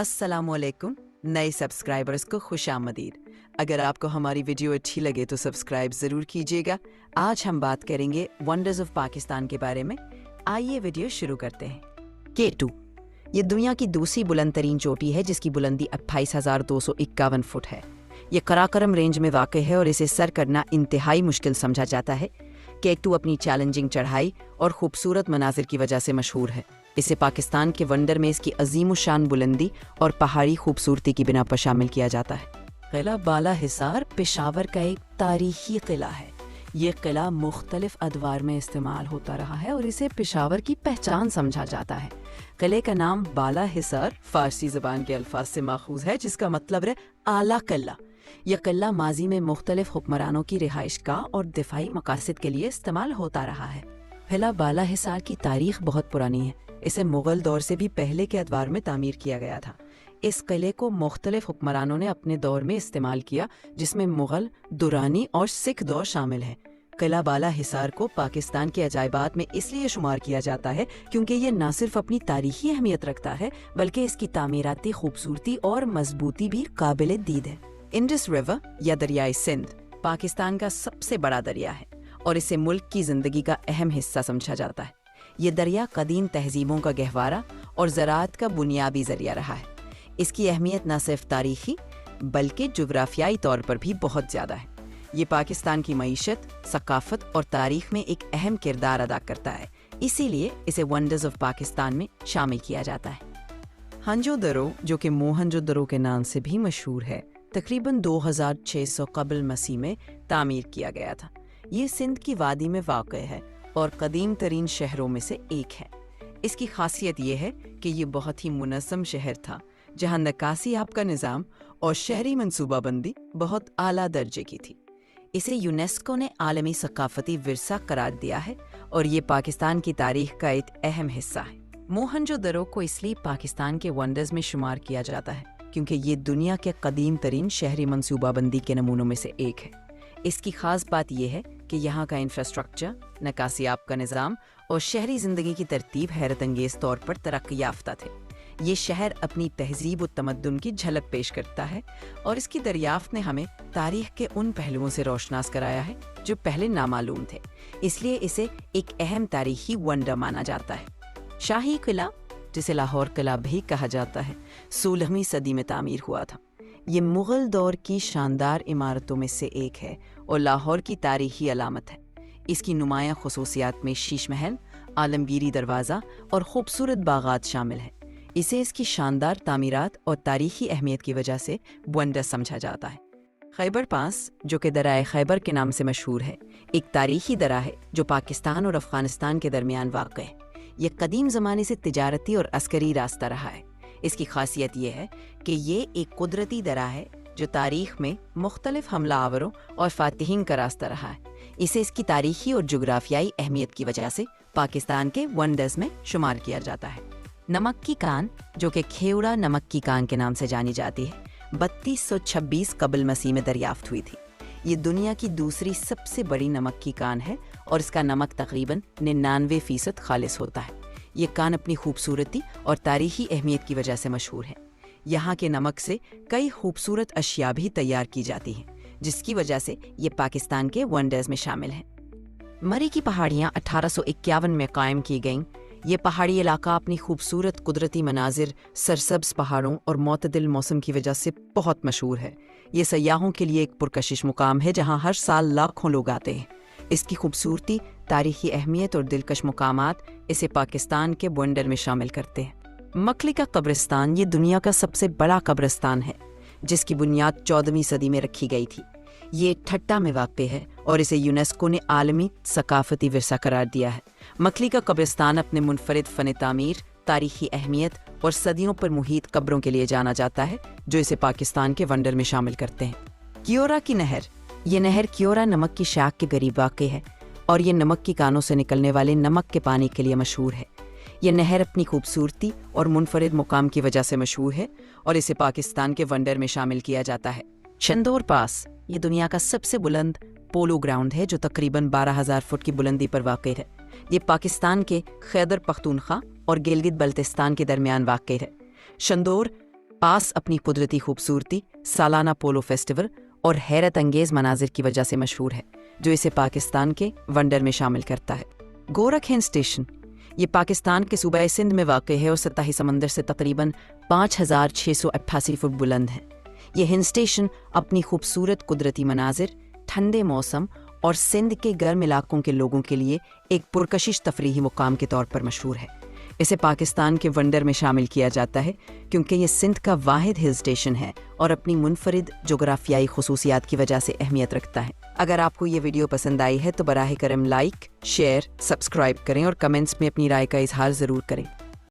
अस्सलामुअलैकुम। नए सब्सक्राइबर्स को खुशामदीद। अगर आपको हमारी वीडियो अच्छी लगे तो सब्सक्राइब ज़रूर कीजिएगा। आज हम बात करेंगे वंडर्स ऑफ पाकिस्तान के बारे में। आइए वीडियो शुरू करते हैं। K2 ये दुनिया की दूसरी बुलंद तरीन चोटी है जिसकी बुलंदी 28,251 फुट है। ये कराकरम रेंज में वाक़ है और इसे सर करना इंतहाई मुश्किल समझा जाता है। K2 अपनी चैलेंजिंग चढ़ाई और खूबसूरत मनाजिर की वजह से मशहूर है। इसे पाकिस्तान के वंडर में इसकी अजीम शान बुलंदी और पहाड़ी खूबसूरती की बिना पर शामिल किया जाता है। किला बाला हिसार पेशावर का एक तारीखी किला है। ये किला मुख्तलिफ अदवार में इस्तेमाल होता रहा है और इसे पेशावर की पहचान समझा जाता है। किले का नाम बाला हिसार फारसी ज़बान के अल्फाज से माखूज है जिसका मतलब है आला किला। यह किला माजी में मुख्तलिफ हुक्मरानों की रिहाइशगाह और दिफाई मकासद के लिए इस्तेमाल होता रहा है। किला बाला हिसार की तारीख बहुत पुरानी है। इसे मुग़ल दौर से भी पहले के अदवार में तामीर किया गया था। इस किले को मुख्तलिफ हुक्मरानों ने अपने दौर में इस्तेमाल किया जिसमें मुग़ल, दुरानी और सिख दौर शामिल है। किला बाला हिसार को पाकिस्तान के अजायबात में इसलिए शुमार किया जाता है क्योंकि ये न सिर्फ अपनी तारीखी अहमियत रखता है बल्कि इसकी तामीराती खूबसूरती और मजबूती भी काबिल दीद है। इंडस रिवर या दरियाई सिंध पाकिस्तान का सबसे बड़ा दरिया है और इसे मुल्क की ज़िंदगी का अहम हिस्सा समझा जाता है। ये दरिया कदीम तहजीबों का गहवारा और ज़राअत का बुनियादी ज़रिया रहा है। इसकी अहमियत न सिर्फ तारीखी बल्कि जुग्राफियाई तौर पर भी बहुत ज़्यादा है। ये पाकिस्तान की मईशत, सकाफ़त और तारीख में एक अहम किरदार अदा करता है, इसीलिए इसे वंडर्स ऑफ पाकिस्तान में शामिल किया जाता है। हंजो-दरो, जो कि मोहनजो-दरो के नाम से भी मशहूर है, तकरीबन 2600 कबल मसीह में तामीर किया गया था। ये सिंध की वादी में वाक़ है और कदीम तरीन शहरों में से एक है। इसकी खासियत यह है कि ये बहुत ही मुनज़्ज़म शहर था जहाँ नक्काशी आब का निज़ाम और शहरी मनसूबाबंदी बहुत आला दर्जे की थी। इसे यूनेस्को ने आलमी सकाफ़ती विरसा करार दिया है और ये पाकिस्तान की तारीख का एक अहम हिस्सा है। मोहनजो-दरो को इसलिए पाकिस्तान के वंडर्स में शुमार किया जाता है क्योंकि ये दुनिया के कदीम तरीन शहरी मनसूबाबंदी के नमूनों में से एक है। इसकी ख़ास बात यह है कि यहाँ का इंफ्रास्ट्रक्चर, नक्काशी आब का निज़ाम और शहरी ज़िंदगी की तरतीब हैरत अंगेज़ तौर पर तरक्की याफ्ता थे। ये शहर अपनी तहजीब और तमद्दुन की झलक पेश करता है और इसकी दरियाफ्त ने हमें तारीख के उन पहलुओं से रोशनास कराया है जो पहले नामालूम थे, इसलिए इसे एक अहम तारीखी वंडर माना जाता है। शाही किला, जिसे लाहौर किला भी कहा जाता है, 16वीं सदी में तामीर हुआ था। ये मुग़ल दौर की शानदार इमारतों में से एक है और लाहौर की तारीखी अलामत है। इसकी नुमायाँ खुसूसियात में शीश महल, आलमगीरी दरवाज़ा और खूबसूरत बागात शामिल हैं। इसे इसकी शानदार तामीरात और तारीखी अहमियत की वजह से वंडर समझा जाता है। खैबर पास, जो कि दराए खैबर के नाम से मशहूर है, एक तारीखी दरा है जो पाकिस्तान और अफ़गानिस्तान के दरमियान वाक़ है। ये कदीम ज़माने से तिजारती और अस्करी रास्ता रहा है। इसकी खासियत यह है कि ये एक कुदरती दरा है जो तारीख में मुख्तलिफ हमला आवरों और फातिहीन का रास्ता रहा है। इसे इसकी तारीखी और जुग्राफियाई अहमियत की वजह से पाकिस्तान के वंडर्स में शुमार किया जाता है। नमक की कान, जो कि खेवड़ा नमक की कान के नाम से जानी जाती है, 3226 कबल मसीह में दरियाफ्त हुई थी। ये दुनिया की दूसरी सबसे बड़ी नमक की कान है और इसका नमक तकरीबन 99% खालिस होता है। ये कान अपनी खूबसूरती और तारीखी अहमियत की वजह से मशहूर है। यहाँ के नमक से कई खूबसूरत अशिया भी तैयार की जाती हैं, जिसकी वजह से ये पाकिस्तान के वंडर्स में शामिल हैं। मरी की पहाड़ियाँ 1851 में कायम की गईं। ये पहाड़ी इलाका अपनी खूबसूरत कुदरती मनाजिर, सरसब्ज पहाड़ों और मोतदिल मौसम की वजह से बहुत मशहूर है। ये सयाहों के लिए एक पुरकशिश मुकाम है जहाँ हर साल लाखों लोग आते हैं। इसकी खूबसूरती, तारीखी अहमियत और दिलकश मुकामात इसे पाकिस्तान के वंडर में शामिल करते हैं। मकली का कब्रिस्तान ये दुनिया का सबसे बड़ा कब्रिस्तान है जिसकी बुनियाद 14वीं सदी में रखी गई थी। ये ठट्टा में वाक़ है और इसे यूनेस्को ने आलमी सकाफ़ती विरसा करार दिया है। मकली का कब्रिस्तान अपने मुनफरिद फ़न तामीर, तारीखी अहमियत और सदियों पर मुहीत कब्रों के लिए जाना जाता है जो इसे पाकिस्तान के वंडर में शामिल करते हैं। कियोरा की नहर, ये नहर कियोरा नमक की शाख के करीब वाक़ है और ये नमक की कानों से निकलने वाले नमक के पानी के लिए मशहूर है। ये नहर अपनी खूबसूरती और मुनफरिद मुकाम की वजह से मशहूर है और इसे पाकिस्तान के वंडर में शामिल किया जाता है। शंदोर पास, ये दुनिया का सबसे बुलंद पोलो ग्राउंड है जो तकरीबन 12,000 फुट की बुलंदी पर वाक़ है। ये पाकिस्तान के खैबर पख्तूनख्वा और गिलगित बल्तिस्तान के दरमियान वाक़ है। शंदोर पास अपनी कुदरती खूबसूरती, सालाना पोलो फेस्टिवल और हैरत अंगेज मनाजिर की वजह से मशहूर है, जो इसे पाकिस्तान के वंडर में शामिल करता है। गोरख हिल स्टेशन ये पाकिस्तान के सूबे सिंध में वाक़ है और सतही समंदर से तकरीबन 5,688 फुट बुलंद है। ये हिल स्टेशन अपनी खूबसूरत कुदरती मनाजिर, ठंडे मौसम और सिंध के गर्म इलाकों के लोगों के लिए एक पुरकशिश तफरीही मुकाम के तौर पर मशहूर है। इसे पाकिस्तान के वंडर में शामिल किया जाता है क्योंकि ये सिंध का वाहिद हिल स्टेशन है और अपनी मुनफरिद जोग्राफियाई खसूसियात की वजह से अहमियत रखता है। अगर आपको ये वीडियो पसंद आई है तो बराह करम लाइक, शेयर, सब्सक्राइब करें और कमेंट्स में अपनी राय का इजहार ज़रूर करें।